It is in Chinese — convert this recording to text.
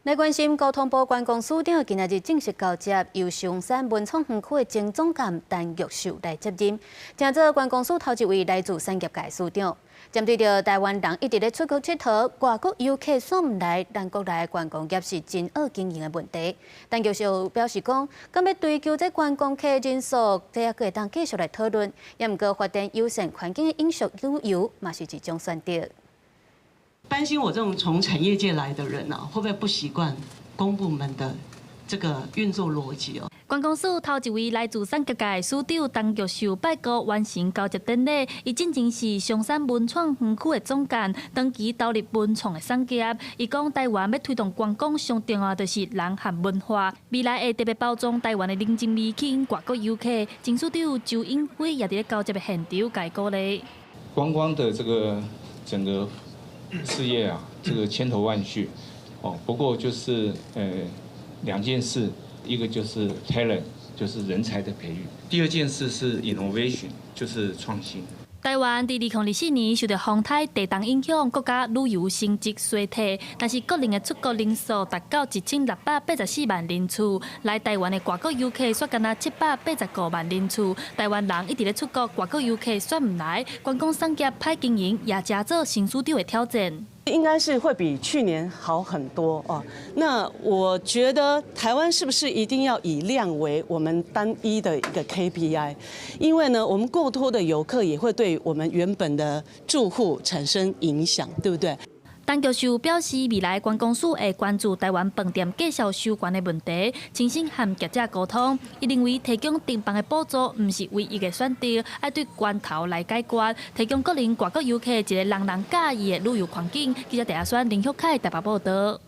来关心交通部观光署长今日正式交接，由上山文创园区的前总监陈玉秀来接任，正做观光署头一位来自产业界署长。针对着台湾人一直咧出国佚佗，外国游客选唔来，咱国内观光业是真恶经营的问题。陈玉秀表示讲，敢要追求这观光客人数，这也可会当继续来讨论。也毋过发展友善环境的饮食旅游，嘛是一种选择。 担心我这种从产业界来的人啊，会不会不习惯公部门的这个运作逻辑哦？观光署头一位来自产业界的署长陈玉秀拜告完成交接典礼，伊进前是上山文创园区的总监，长期投入文创的产业。伊讲台湾要推动观光，上重要就是人和文化，未来会特别包装台湾的人情味，吸引外国游客。前署长周英辉也伫交接的现场解鼓励。观光的这个整个 事业啊，这个千头万绪，哦，不过就是两件事，一个就是 talent， 就是人才的培育；第二件事是 innovation， 就是创新。 台湾伫2024年受到风台、地动影响，国家旅游成绩衰退，但是个人的出国人数达到1684万人次，来台湾的外国游客却敢若789万人次。台湾人一直咧出国，外国游客选唔来，观光产业歹经营，也加做新署长的挑战。 应该是会比去年好很多哦。那我觉得台湾是不是一定要以量为我们单一的一个 KPI？ 因为呢，我们过多的游客也会对我们原本的住户产生影响，对不对？ 陈玉秀表示，未来观光署会关注台湾饭店介绍收关的问题，重新和业者沟通。伊认为提供订房的补助唔是唯一的选择，要对源头来解决，提供个人外国游客一个人人喜欢的旅游环境。记者第一选林旭凯台北报道。